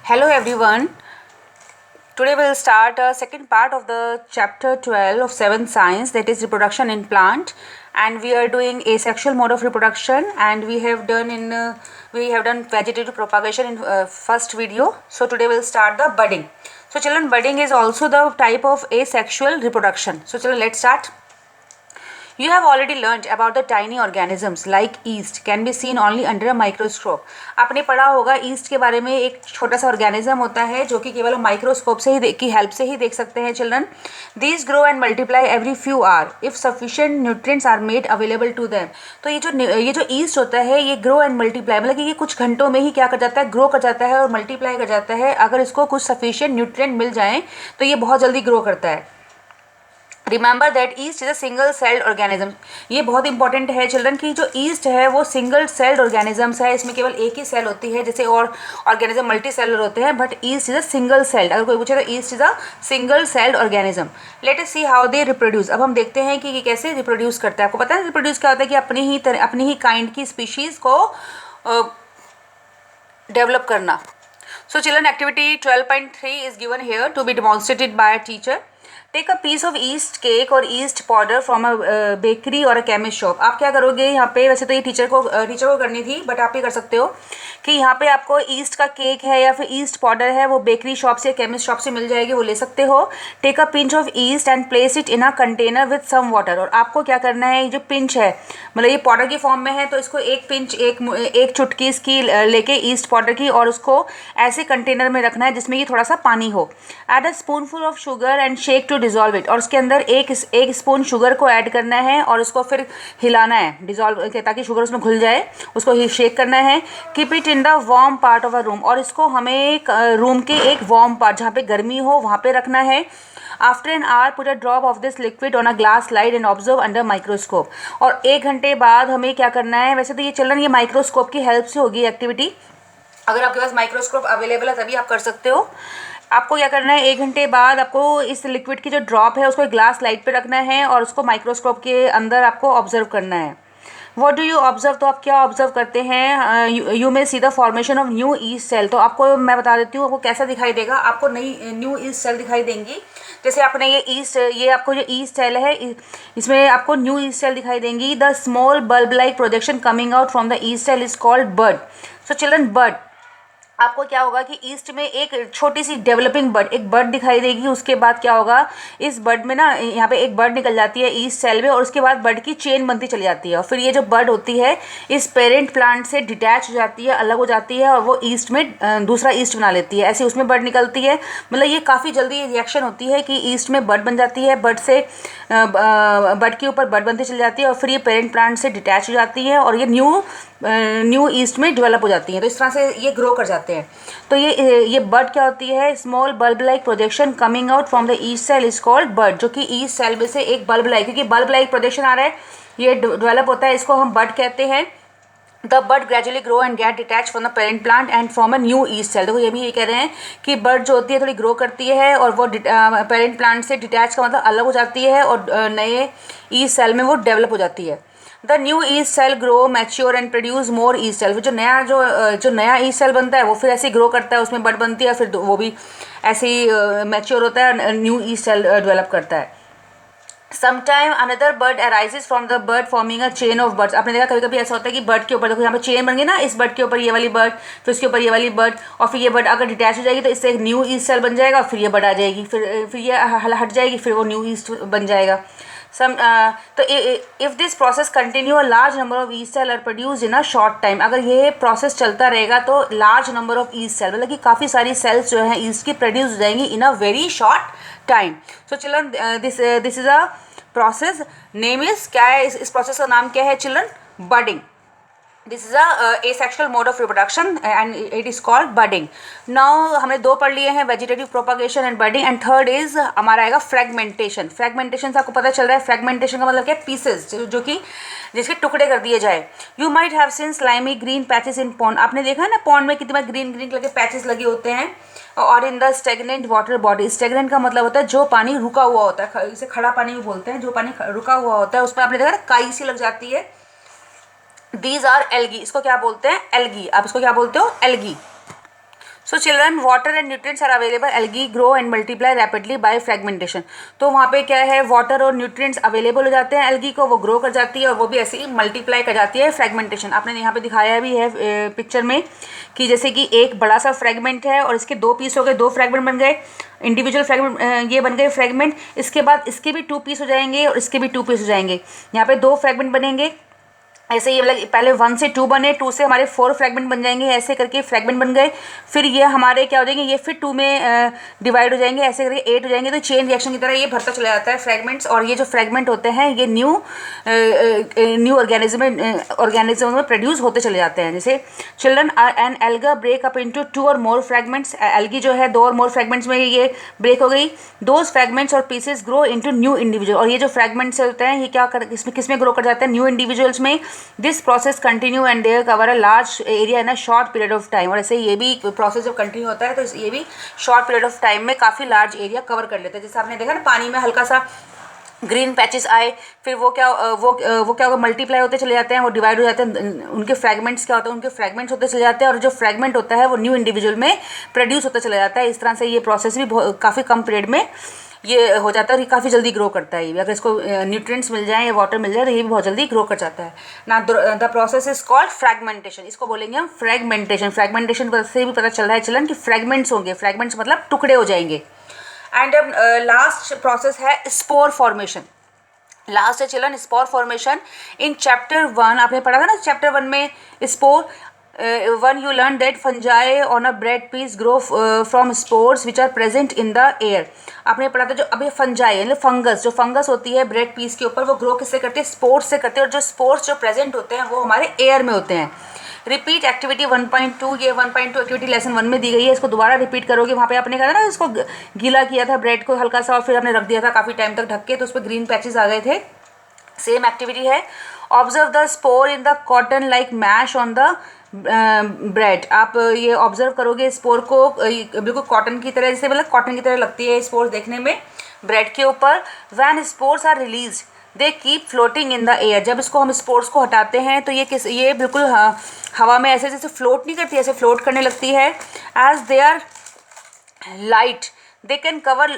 Hello everyone. Today we'll start a second part of the chapter 12 of 7th science, that is reproduction in plant, and we are doing asexual mode of reproduction, and we have done vegetative propagation in first video. So today we'll start the budding. So children, budding is also the type of asexual reproduction. So children, let's start. You have already learnt about the tiny organisms like yeast can be seen only under a microscope. आपने पढ़ा होगा east के बारे में. एक छोटा सा organism होता है जो कि केवल माइक्रोस्कोप से ही की हेल्प से ही देख सकते हैं children. These grow and multiply every few hour if sufficient nutrients are made available to them. तो ये जो ईस्ट होता है ये ग्रो एंड मल्टीप्लाई, मतलब कि ये कुछ घंटों में ही क्या कर जाता है, ग्रो कर जाता है और मल्टीप्लाई कर जाता है. अगर इसको कुछ सफिशिएंट न्यूट्रिएंट मिल जाएँ तो ये बहुत जल्दी ग्रो करता है. Remember that east is a single celled organism. ये बहुत इंपॉर्टेंट है चिल्ड्रन कि जो ईस्ट है वो सिंगल सेल्ड ऑर्गेनिजम्स है. इसमें केवल एक ही सेल होती है, जैसे और ऑर्गेनिज्म मल्टी सेलर होते हैं, but east is a single celled. अगर कोई पूछे तो east is a single celled organism. Let us see how they reproduce. अब हम देखते हैं कि ये कैसे रिप्रोड्यूस करता है. आपको पता है रिप्रोड्यूस क्या होता है कि अपनी ही काइंड की स्पीशीज को डेवलप करना. So children, activity 12.3 is given here to be demonstrated by a teacher. Take a piece of yeast cake or yeast powder from a bakery or a chemist shop. आप क्या करोगे यहाँ पे, वैसे तो ये टीचर को करनी थी, बट आप ये कर सकते हो कि यहाँ पे आपको ईस्ट का केक है या फिर ईस्ट पाउडर है वो बेकरी शॉप से केमिस्ट शॉप से मिल जाएगी, वो ले सकते हो. Take a pinch of yeast and place it in a container with some water. और आपको क्या करना है, ये जो पिंच है मतलब ये पाउडर की फॉर्म में है तो इसको एक पिंच एक चुटकी इसकी लेके ईस्ट पाउडर की और उसको ऐसे कंटेनर में रखना है जिसमें ये थोड़ा सा पानी हो. Add a spoonful of sugar and shake to dissolve it. और उसके अंदर एक स्पून शुगर को ऐड करना है और उसको फिर हिलाना है डिजॉल्व ताकि शुगर उसमें घुल जाए. उसको ही शेक करना है. Keep it in the warm part of a room. और इसको हमें रूम के एक वार्म पार्ट जहाँ पे गर्मी हो वहाँ पे रखना है. After an hour put a drop of this liquid on a glass slide and observe under microscope. और 1 घंटे बाद हमें क्या करना है, वैसे तो ये चिल्ड्रन ये माइक्रोस्कोप की हेल्प से होगी एक्टिविटी. अगर आपके पास माइक्रोस्कोप अवेलेबल है तभी आप कर सकते हो. आपको क्या करना है, 1 घंटे बाद आपको इस लिक्विड की जो ड्रॉप है उसको एक ग्लास लाइट पे रखना है और उसको माइक्रोस्कोप के अंदर आपको ऑब्जर्व करना है. What do you observe. तो आप क्या ऑब्जर्व करते हैं, you may see the formation of new yeast cell. तो आपको मैं बता देती हूँ आपको कैसा दिखाई देगा. आपको नई न्यू ईस्ट सेल दिखाई देंगी. जैसे आपने ये आपको जो ईस्ट सेल है इसमें आपको न्यू ईस्ट सेल दिखाई देंगी. The small bulb like projection coming out from the yeast cell is called bud. So children, bud आपको क्या होगा कि ईस्ट में एक छोटी सी डेवलपिंग बड, एक बड दिखाई देगी. उसके बाद क्या होगा, इस बड में ना यहाँ पे एक बड निकल जाती है ईस्ट सेल में और उसके बाद बड की चेन बनती चली जाती है. और फिर ये जो बड होती है इस पेरेंट प्लांट से डिटैच हो जाती है, अलग हो जाती है और वो ईस्ट में दूसरा ईस्ट बना लेती है. ऐसे उसमें बड निकलती है. मतलब ये काफ़ी जल्दी रिएक्शन होती है कि ईस्ट में बड बन जाती है, बड से बड के ऊपर बड बनती चली जाती है और फिर ये पेरेंट प्लांट से डिटैच हो जाती है और ये न्यू ईस्ट में डेवलप हो जाती हैं. तो इस तरह से ये ग्रो कर जाते हैं. तो ये बड क्या होती है, small bulb like projection coming out from the yeast cell is called bud. जो कि ईस्ट सेल में से एक बल्ब लाइक, क्योंकि बल्ब लाइक प्रोजेक्शन आ रहा है ये डेवलप होता है, इसको हम बड कहते हैं. The bud gradually grow and get detach from the parent plant and from a new yeast cell. देखो ये कह रहे हैं कि बड जो होती है थोड़ी ग्रो करती है और वो पेरेंट प्लांट से डिटैच का मतलब अलग हो जाती है और नए ईस्ट सेल में वो डेवलप हो जाती है. The new yeast cell grow mature and produce more yeast cell. जो नया ईस्ट सेल बनता है वो फिर ऐसे ही ग्रो करता है, उसमें बड बनती है, फिर वो भी ऐसे ही मैच्योर होता है, न्यू ईस्ट सेल डेवलप करता है. Sometime another bird arises from the bird forming a chain of birds. आपने देखा कभी कभी ऐसा होता है कि बर्ड के ऊपर देखो यहाँ पे चेन बन गई ना, इस बर्ड के ऊपर ये वाली बर्ड, फिर उसके ऊपर ये वाली बर्ड, और फिर ये बर्ड अगर डिटैच हो जाएगी तो इससे एक न्यू ईस्ट सेल बन जाएगा, फिर ये बर्ड आ जाएगी, फिर ये हट जाएगी, फिर वो न्यू ईस्ट बन जाएगा. तो if this process continue a large number of yeast cell are produce in a short time. अगर ये प्रोसेस चलता रहेगा तो large number of yeast cell मतलब कि काफ़ी सारी सेल्स जो हैं ईस्ट की प्रोड्यूस हो जाएंगी in a very short time. So children, this is a process. Name is क्या है, इस प्रोसेस का नाम क्या है children, budding. This is asexual mode of reproduction and it is called budding. Now हमने 2 पढ़ लिए हैं, vegetative propagation and budding, and third is हमारा आएगा फ्रेगमेंटेशन. फ्रेगमेंटेशन से आपको पता चल रहा है फ्रेगमेंटेशन का मतलब क्या है, पीसेस जो कि जिसके टुकड़े कर दिए जाए. You might have seen slimy green patches in pond. आपने देखा है ना पॉन्ड में कितने ग्रीन ग्रीन कलर के पैचेस लगे होते हैं. और in the stagnant water body. Stagnant का मतलब होता है जो पानी रुका हुआ होता है, इसे खड़ा पानी भी बोलते हैं. जो पानी रुका हुआ होता है उसमें आपने देखा ना काई सी लग जाती है. These are algae. इसको क्या बोलते हैं, एल्गी. आप इसको क्या बोलते हो, algae. So children water and nutrients are available, algae grow and multiply rapidly by fragmentation. तो वहाँ पे क्या है, वाटर और न्यूट्रिएंट्स अवेलेबल हो जाते हैं एल्गी को, वो ग्रो कर जाती है और वो भी ऐसे ही मल्टीप्लाई कर जाती है फ्रेगमेंटेशन। आपने यहाँ पे दिखाया भी है पिक्चर में कि जैसे कि एक बड़ा सा फ्रेगमेंट है और इसके दो पीस हो गए, दो फ्रेगमेंट बन गए, इंडिविजुअल फ्रेगमेंट ये बन गए फ्रेगमेंट। इसके बाद इसके भी 2 पीस हो जाएंगे और इसके भी 2 पीस हो जाएंगे। यहाँ पे 2 फ्रेगमेंट बनेंगे, ऐसे ये मतलब पहले 1 से 2 बने, 2 से हमारे 4 फ्रेगमेंट बन जाएंगे, ऐसे करके फ्रेगमेंट बन गए। फिर ये हमारे क्या हो जाएंगे, ये फिर 2 में डिवाइड हो जाएंगे, ऐसे करके 8 हो जाएंगे। तो चेन रिएक्शन की तरह ये भरता चला जाता है फ्रेगमेंट्स। और ये जो फ्रेगमेंट होते हैं ये न्यू ऑर्गेनिज्म में प्रोड्यूस होते चले जाते हैं। जैसे children an alga break up into 2 or more fragments. Algae जो है 2 और मोर फ्रेगमेंट्स में ये ब्रेक हो गई। दोज फ्रेगमेंट्स और pieces grow into new individual. और ये जो फ्रेगमेंट्स होते हैं ये क्या कर किस में ग्रो कर जाते हैं, न्यू इंडिविजुअल्स में। This process continue and they cover a large area in a short period of time. और ऐसे ये भी प्रोसेस जब कंटिन्यू होता है तो ये भी शॉर्ट पीरियड ऑफ टाइम में काफ़ी लार्ज एरिया कवर कर लेते हैं। जैसे आपने देखा ना, पानी में हल्का सा ग्रीन पैचेस आए, फिर वो क्या होगा, मल्टीप्लाई होते चले जाते हैं, वो डिवाइड हो जाते हैं। उनके फ्रेगमेंट्स क्या होते हैं, उनके फ्रेगमेंट्स होते चले जाते हैं और जो फ्रेगमेंट होता है वो न्यू इंडिविजुअल में प्रोड्यूस होता चला जाता है। इस तरह से ये प्रोसेस भी काफ़ी कम पीरियड में ये हो जाता है और ये काफ़ी जल्दी ग्रो करता है। ये अगर इसको न्यूट्रिएंट्स मिल जाए या वाटर मिल जाए तो ये भी बहुत जल्दी ग्रो कर जाता है ना। The process is called fragmentation. इसको बोलेंगे हम फ्रेगमेंटेशन। फ्रेगमेंटेशन से भी पता चल रहा है चलन कि फ्रेगमेंट्स होंगे, फ्रेगमेंट्स मतलब टुकड़े हो जाएंगे। एंड लास्ट प्रोसेस है स्पोर फॉर्मेशन। लास्ट है children spore formation. In chapter 1 आपने पढ़ा था ना, चैप्टर 1 में spore 1 you learn that fungi on a bread piece grow from spores which are present in the air। आपने पढ़ा था जो अभी फंजाई यानी फंगस, जो फंगस होती है ब्रेड पीस के ऊपर, वो ग्रो किससे करते हैं, स्पोर्स से करते हैं। और जो स्पोर्स जो प्रेजेंट होते हैं वो हमारे एयर में होते हैं। रिपीट एक्टिविटी 1.2, ये 1.2 एक्टिविटी लेसन 1 में दी गई है। इसको दोबारा रिपीट करोगे। वहाँ पे आपने कहा था ना, इसको गीला किया था ब्रेड को हल्का सा और फिर आपने रख दिया था काफ़ी टाइम तक ढक के, तो उस पर ग्रीन पैचेस आ गए थे। सेम एक्टिविटी है। Observe the spore in the cotton like mesh on the bread. आप ये ऑब्जर्व करोगे स्पोर को बिल्कुल कॉटन की तरह, जैसे मतलब कॉटन की तरह लगती है स्पोर देखने में ब्रेड के ऊपर। When spores are release they keep floating in the air. जब इसको हम स्पोर्स को हटाते हैं तो ये बिल्कुल हवा में ऐसे जैसे फ्लोट नहीं करती, ऐसे फ्लोट करने लगती है। As they are light they can cover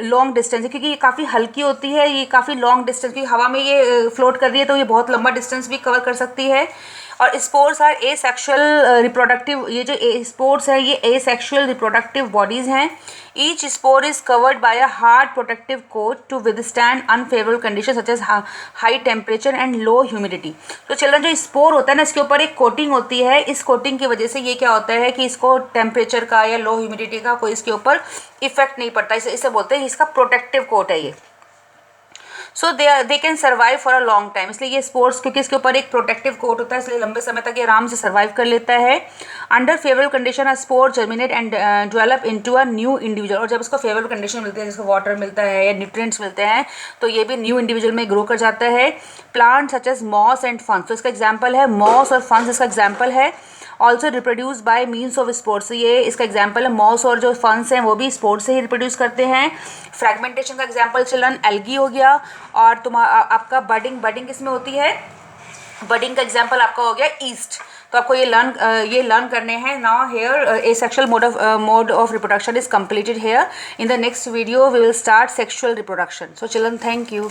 long distance, क्योंकि ये काफ़ी हल्की होती है, ये काफ़ी लॉन्ग डिस्टेंस, क्योंकि हवा में ये फ्लोट कर रही है तो ये बहुत लंबा डिस्टेंस भी कवर कर सकती है। और स्पोर्स आर एसेक्सुअल रिप्रोडक्टिव, ये जो स्पोर्स है ये एसेक्सुअल रिप्रोडक्टिव बॉडीज़ हैं। Each spore is covered by a hard protective coat to withstand unfavourable condition such as high temperature and low humidity. तो चिल्ड्रन जो स्पोर होता है ना, इसके ऊपर एक कोटिंग होती है। इस कोटिंग की वजह से ये क्या होता है कि इसको टेम्परेचर का या लो ह्यूमिडिटी का कोई इसके ऊपर इफेक्ट नहीं पड़ता। इसे बोलते हैं, इसका प्रोटेक्टिव कोट है ये। So they can survive for a long time. इसलिए ये स्पोर्स, क्योंकि इसके ऊपर एक प्रोटेक्टिव कोट होता है, इसलिए लंबे समय तक ये आराम से सर्वाइव कर लेता है। Under favourable condition a spore germinate and develop into a new individual. और जब इसको फेवरेबल कंडीशन मिलती है, जिसको वाटर मिलता है या न्यूट्रिएंट्स मिलते हैं, तो ये भी न्यू इंडिविजुअल में ग्रो कर जाता है। Plant such as moss and ferns, तो इसका एग्जाम्पल है मॉस और फंस, इसका एग्जाम्पल है। Also reproduce by means of spores, ये इसका एग्जाम्पल है। मॉस और जो फंस हैं वो भी स्पोर्स से ही रिप्रोड्यूस करते हैं। फ्रेगमेंटेशन का एग्जाम्पल चिल्ड्रन एल्गी हो गया। और आपका बडिंग किस में होती है, बडिंग का एग्जाम्पल आपका हो गया ईस्ट। तो आपको ये लर्न करने हैं। Now here asexual mode of reproduction is completed here. In the next video we will start sexual reproduction. So children, thank you.